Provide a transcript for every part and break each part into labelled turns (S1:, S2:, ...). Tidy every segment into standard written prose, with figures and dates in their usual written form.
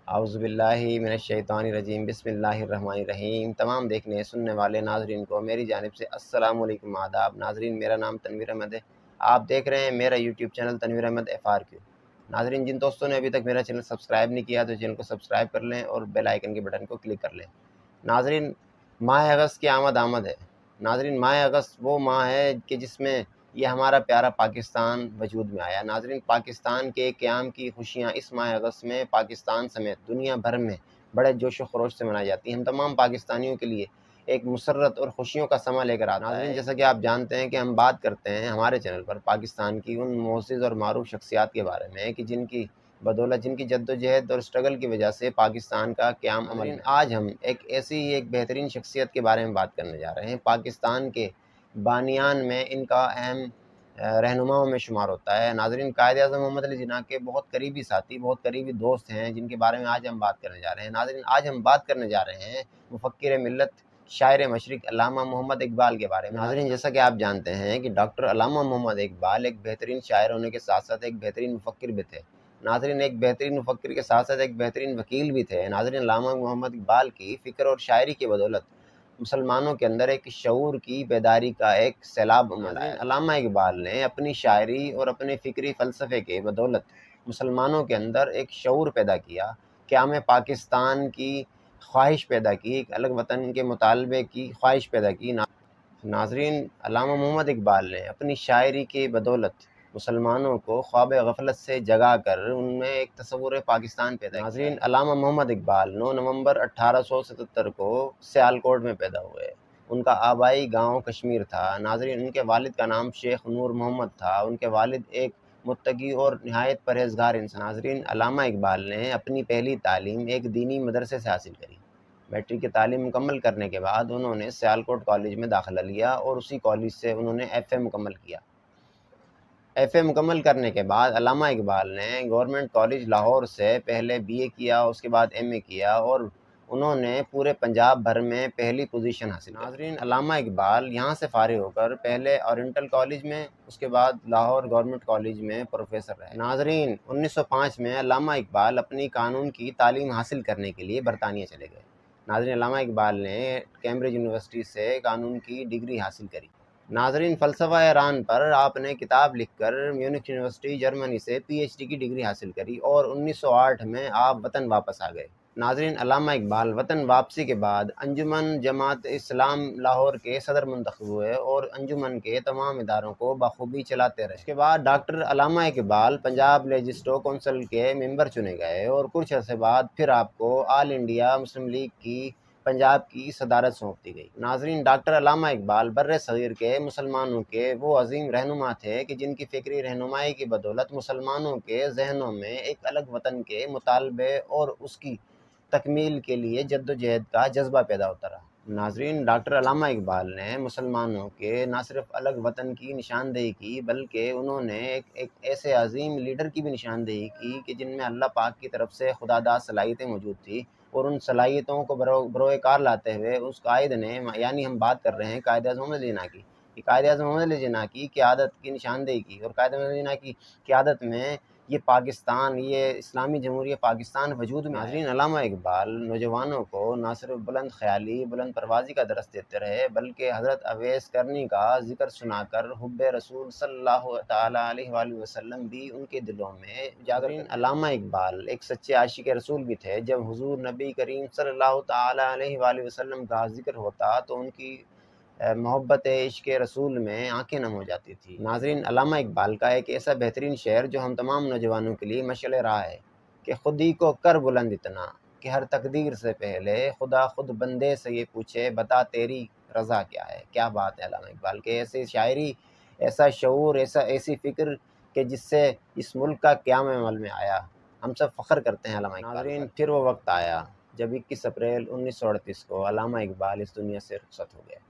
S1: اعوذ باللہ من الشیطان الرجیم، بسم اللہ الرحمن الرحیم۔ تمام دیکھنے سننے والے ناظرین کو میری جانب سے السلام علیکم، آداب۔ ناظرین، میرا نام تنویر احمد ہے، آپ دیکھ رہے ہیں میرا YouTube channel Tanveer Ahmed FRQ۔ ناظرین، جن دوستوں نے ابھی تک میرا چینل سبسکرائب نہیں کیا تو چینل کو سبسکرائب کر لیں اور بیل آئیکن کے بٹن کو کلک کر لیں۔ ناظرین، ماہ اگست کی آمد ہے۔ ناظرین، ماہ اگست وہ ماہ ہے کہ جس میں یہ ہمارا پیارا پاکستان وجود میں آیا۔ ناظرین، پاکستان کے قیام کی خوشیاں اس ماہ اگست میں پاکستان سمیت دنیا بھر میں بڑے جوش و خروش سے منائی جاتی ہیں۔ ہم تمام پاکستانیوں کے لیے ایک مسرت اور خوشیوں کا سماں لے کر آتا ہے۔ ناظرین، جیسا کہ آپ جانتے ہیں کہ ہم بات کرتے ہیں ہمارے چینل پر پاکستان کی ان معزز اور معروف شخصیات کے بارے میں کہ جن کی بدولت، جن کی جد و جہد اور اسٹرگل کی وجہ سے پاکستان کا قیام عمل میں۔ آج ہم ایک بہترین شخصیت کے بارے میں بات کرنے جا رہے ہیں۔ پاکستان کے بانیان میں ان کا اہم رہنماؤں میں شمار ہوتا ہے۔ ناظرین، قائد اعظم محمد علی جناح کے بہت قریبی ساتھی، بہت قریبی دوست ہیں جن کے بارے میں آج ہم بات کرنے جا رہے ہیں۔ ناظرین، آج ہم بات کرنے جا رہے ہیں مفکر ملت، شاعر مشرق علامہ محمد اقبال کے بارے میں۔ ناظرین، جیسا کہ آپ جانتے ہیں کہ ڈاکٹر علامہ محمد اقبال ایک بہترین شاعر ہونے کے ساتھ ساتھ ایک بہترین مفکر بھی تھے۔ ناظرین، ایک بہترین مفکر کے ساتھ ساتھ ایک بہترین وکیل بھی تھے۔ ناظرین، علامہ محمد اقبال کی فکر اور شاعری کی بدولت مسلمانوں کے اندر ایک شعور کی بیداری کا ایک سیلاب عمل آیا۔ علامہ اقبال نے اپنی شاعری اور اپنے فکری فلسفے کے بدولت مسلمانوں کے اندر ایک شعور پیدا کیا، قیام پاکستان کی خواہش پیدا کی، ایک الگ وطن کے مطالبے کی خواہش پیدا کی۔ ناظرین، علامہ محمد اقبال نے اپنی شاعری کی بدولت مسلمانوں کو خواب غفلت سے جگا کر ان میں ایک تصور پاکستان پیدا کیا۔ ناظرین، علامہ محمد اقبال 9 نومبر 1877 کو سیالکوٹ میں پیدا ہوئے۔ ان کا آبائی گاؤں کشمیر تھا۔ ناظرین، ان کے والد کا نام شیخ نور محمد تھا۔ ان کے والد ایک متقی اور نہایت پرہیزگار انسان۔ ناظرین، علامہ اقبال نے اپنی پہلی تعلیم ایک دینی مدرسے سے حاصل کری۔ میٹرک کی تعلیم مکمل کرنے کے بعد انہوں نے سیالکوٹ کالج میں داخلہ لیا اور اسی کالج سے انہوں نے FA مکمل کیا۔ FA مکمل کرنے کے بعد علامہ اقبال نے گورنمنٹ کالج لاہور سے پہلے BA کیا، اس کے بعد MA کیا اور انہوں نے پورے پنجاب بھر میں پہلی پوزیشن حاصل کی۔ ناظرین، علامہ اقبال یہاں سے فارغ ہو کر پہلے اورینٹل کالج میں، اس کے بعد لاہور گورنمنٹ کالج میں پروفیسر رہے۔ ناظرین، 1905 میں علامہ اقبال اپنی قانون کی تعلیم حاصل کرنے کے لیے برطانیہ چلے گئے۔ ناظرین، علامہ اقبال نے کیمبرج یونیورسٹی سے قانون کی ڈگری حاصل کری۔ ناظرین، فلسفہ ایران پر آپ نے کتاب لکھ کر میونخ یونیورسٹی جرمنی سے PhD کی ڈگری حاصل کری اور 1908 میں آپ وطن واپس آ گئے۔ ناظرین، علامہ اقبال وطن واپسی کے بعد انجمن جماعت اسلام لاہور کے صدر منتخب ہوئے اور انجمن کے تمام اداروں کو بخوبی چلاتے رہے۔ اس کے بعد ڈاکٹر علامہ اقبال پنجاب لیجسلیٹو کونسل کے ممبر چنے گئے اور کچھ عرصے بعد پھر آپ کو آل انڈیا مسلم لیگ کی پنجاب کی صدارت سونپ دی گئی۔ ناظرین، ڈاکٹر علامہ اقبال بر صغیر کے مسلمانوں کے وہ عظیم رہنما تھے کہ جن کی فکری رہنمائی کی بدولت مسلمانوں کے ذہنوں میں ایک الگ وطن کے مطالبے اور اس کی تکمیل کے لیے جد و جہد کا جذبہ پیدا ہوتا رہا۔ ناظرین، ڈاکٹر علامہ اقبال نے مسلمانوں کے نہ صرف الگ وطن کی نشاندہی کی بلکہ انہوں نے ایک ایسے عظیم لیڈر کی بھی نشاندہی کی کہ جن میں اللہ پاک کی طرف سے خداداد صلاحیتیں موجود تھیں، اور ان صلاحیتوں کو بروئے کار لاتے ہوئے اس قائد نے، یعنی ہم بات کر رہے ہیں قائد اعظم محمد علی جناح کی، کہ قائد اعظم محمد علی جناح کی قیادت کی نشاندہی کی، اور قائد اعظم محمد علی جناح کی قیادت میں یہ پاکستان، یہ اسلامی جمہوریہ پاکستان وجود میں۔ ناظرین، علامہ اقبال نوجوانوں کو نہ صرف بلند خیالی، بلند پروازی کا درس دیتے رہے بلکہ حضرت اویس کرنی کا ذکر سنا کر حب رسول صلی اللہ تعالیٰ علیہ وآلہ وسلم بھی ان کے دلوں میں اجاگر کرتے۔ علامہ اقبال ایک سچے عاشق رسول بھی تھے۔ جب حضور نبی کریم صلی اللہ تعالیٰ علیہ وآلہ وسلم کا ذکر ہوتا تو ان کی محبت عشق رسول میں آنکھیں نم ہو جاتی تھی۔ ناظرین، علامہ اقبال کا ایک ایسا بہترین شعر جو ہم تمام نوجوانوں کے لیے مشعل راہ ہے کہ خودی کو کر بلند اتنا کہ ہر تقدیر سے پہلے خدا خود بندے سے یہ پوچھے بتا تیری رضا کیا ہے۔ کیا بات ہے علامہ اقبال کے، ایسی شاعری، ایسا شعور، ایسی فکر کہ جس سے اس ملک کا قیام عمل میں آیا۔ ہم سب فخر کرتے ہیں علامہ اقبال۔ ناظرین، پھر وہ وقت آیا جب 21 اپریل 1938 کو علامہ اقبال اس دنیا سے رخصت ہو گئے۔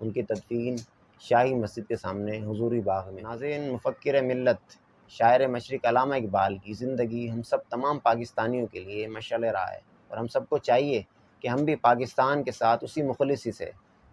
S1: ان کی تدفین شاہی مسجد کے سامنے حضوری باغ میں۔ ناظرین، مفکر ملت، شاعر مشرق علامہ اقبال کی زندگی ہم سب تمام پاکستانیوں کے لیے مشعل راہ ہے، اور ہم سب کو چاہیے کہ ہم بھی پاکستان کے ساتھ اسی مخلصی سے،